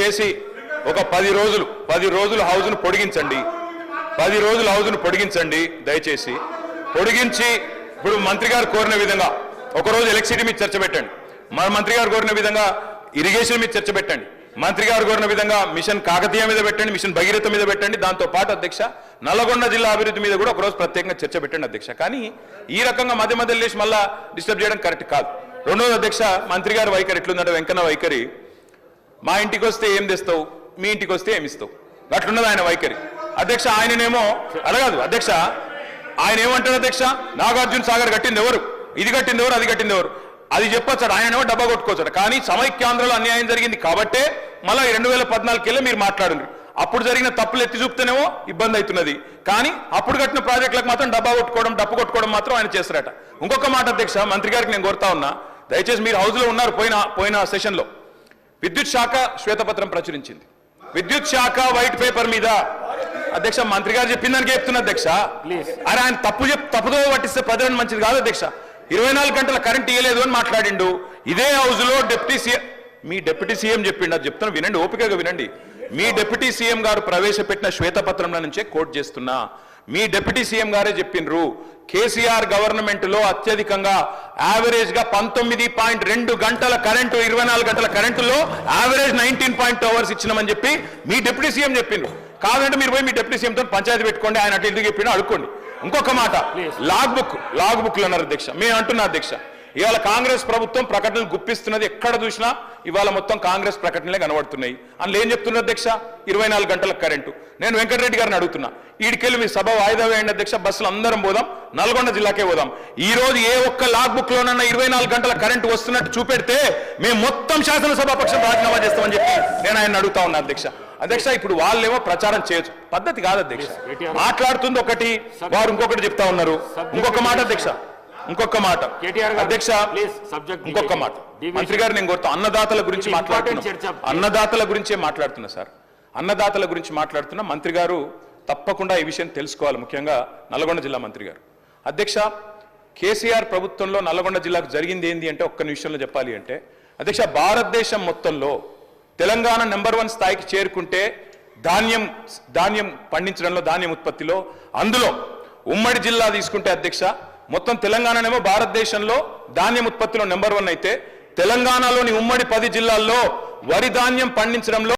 చేసి ఒక 10 రోజులు హౌస్ను పొడిగించండి. 10 రోజులు హౌస్ను పొడిగించండి దయచేసి. పొడిగించి ఇప్పుడు మంత్రి గారు కోరిన విధంగా ఒకరోజు ఎలక్ట్రిసిటీ మీద చర్చ పెట్టండి. మన మంత్రి గారు కోరిన విధంగా ఇరిగేషన్ మీద చర్చ పెట్టండి. మంత్రి గారు కోరిన విధంగా మిషన్ కాకతీయ మీద పెట్టండి, మిషన్ భగీరథ మీద పెట్టండి. దాంతో పాటు అధ్యక్ష నల్లగొండ జిల్లా అభివృద్ధి మీద కూడా ఒకరోజు ప్రత్యేకంగా చర్చ పెట్టండి అధ్యక్ష. కానీ ఈ రకంగా మధ్య లేచి మళ్ళా డిస్టర్బ్ చేయడం కరెక్ట్ కాదు. రెండోది అధ్యక్ష, మంత్రి గారి వైఖరి ఎట్లుందంటే వెంకన్న వైఖరి, మా ఇంటికి వస్తే ఏం తెస్తావు, మీ ఇంటికి వస్తే ఏమిస్తావు, అట్లున్నది ఆయన వైఖరి అధ్యక్ష. ఆయననేమో అడగదు అధ్యక్ష, ఆయన ఏమంటారు అధ్యక్ష, నాగార్జున సాగర్ కట్టింది ఎవరు, ఇది కట్టింది ఎవరు, అది కట్టింది ఎవరు, అది చెప్పొచ్చాడు. ఆయనేమో డబ్బా కొట్టుకోవచ్చాడు. కానీ సమైక్యాంధ్రలో అన్యాయం జరిగింది కాబట్టే మళ్ళీ 2014 మీరు మాట్లాడుండ్రు. అప్పుడు జరిగిన తప్పులు ఎత్తి చూపుతేనేమో ఇబ్బంది అవుతున్నది. కానీ అప్పుడు కట్టిన ప్రాజెక్టులకు మాత్రం డబ్బా కొట్టుకోవడం, డప్పు కొట్టుకోవడం మాత్రం ఆయన చేస్తారట. ఇంకొక మాట అధ్యక్ష, మంత్రి గారికి నేను కోరుతా ఉన్నా, దయచేసి మీరు హౌస్లో ఉన్నారు. పోయిన సెషన్లో విద్యుత్ శాఖ శ్వేతపత్రం ప్రచురించింది. విద్యుత్ శాఖ వైట్ పేపర్ మీద అధ్యక్ష మంత్రి గారు చెప్పిన దానికి చెప్తున్నా అధ్యక్ష. అరే ఆయన తప్పుదో పట్టిస్తే ప్రజలను మంచిది కాదు అధ్యక్ష. 24 గంటల కరెంట్ ఇవ్వలేదు అని మాట్లాడిండు. ఇదే హౌస్ లో మీ డిప్యూటీ సీఎం చెప్పిండు, అది చెప్తున్నా వినండి, ఓపికగా వినండి. మీ డిప్యూటీ సీఎం గారు ప్రవేశపెట్టిన శ్వేతపత్రంలో నుంచే కోట్ చేస్తున్నా. మీ డిప్యూటీ సీఎం గారే చెప్పిండ్రు, కేసీఆర్ గవర్నమెంట్ లో అత్యధికంగా యావరేజ్ గా 19.2 గంటల కరెంటు, 24 గంటల కరెంటులో యావరేజ్ 19.2 అవర్స్ ఇచ్చినామని చెప్పి మీ డిప్యూటీ సీఎం చెప్పిండ్రు. కాదంటే మీరు పోయి మీ డిప్యూటీ సీఎంతో పంచాయతీ పెట్టుకోండి, ఆయన అటు ఎందుకు చెప్పినా అడుక్కోండి. ఇంకొక మాట, లాగ్ బుక్లు అన్నారు అధ్యక్ష. మేము అంటున్నా అధ్యక్ష, ఇవాళ కాంగ్రెస్ ప్రభుత్వం ప్రకటనలు గుప్పిస్తున్నది. ఎక్కడ చూసినా ఇవాళ మొత్తం కాంగ్రెస్ ప్రకటనలే కనబడుతున్నాయి. అందులో ఏం చెప్తున్నారు అధ్యక్ష, 24 గంటల కరెంటు. నేను వెంకటరెడ్డి గారిని అడుగుతున్నా, ఈడికెళ్ళి మీ సభ వాయిదా వేయండి అధ్యక్ష, బస్సులు అందరం పోదాం, నల్గొండ జిల్లాకే పోదాం. ఈ రోజు ఏ ఒక్క లాగ్ బుక్ లోనన్నా 24 గంటల కరెంటు వస్తున్నట్టు చూపెడితే మేము మొత్తం శాసనసభాపక్షం రాజీనామా చేస్తామని చెప్పి నేను ఆయన అడుగుతా ఉన్నా అధ్యక్ష. అధ్యక్ష ఇప్పుడు వాళ్ళేమో ప్రచారం చేయొచ్చు, పద్ధతి కాదు అధ్యక్ష. మాట్లాడుతుంది ఒకటి, వారు ఇంకొకటి చెప్తా ఉన్నారు. ఇంకొక మాట అధ్యక్ష, ఇంకొక మాట అధ్యక్ష, ఇంకొక మాట మంత్రి గారు నేను కోరుతా, అన్నదాతల గురించి మాట్లాడుతున్నా, అన్నదాతల గురించే మాట్లాడుతున్నా సార్, అన్నదాతల గురించి మాట్లాడుతున్నా. మంత్రి గారు తప్పకుండా ఈ విషయం తెలుసుకోవాలి, ముఖ్యంగా నల్గొండ జిల్లా మంత్రి గారు. అధ్యక్ష, కేసీఆర్ ప్రభుత్వంలో నల్గొండ జిల్లాకు జరిగింది ఏంటి అంటే ఒక్క నిమిషంలో చెప్పాలి అంటే అధ్యక్ష, భారతదేశం మొత్తంలో తెలంగాణ నెంబర్ 1 స్థాయికి చేరుకుంటే ధాన్యం పండించడంలో, ధాన్యం ఉత్పత్తిలో, అందులో ఉమ్మడి జిల్లా తీసుకుంటే అధ్యక్ష, మొత్తం తెలంగాణనేమో భారతదేశంలో ధాన్యం ఉత్పత్తిలో నెంబర్ 1 అయితే తెలంగాణలోని ఉమ్మడి 10 జిల్లాల్లో వరి ధాన్యం పండించడంలో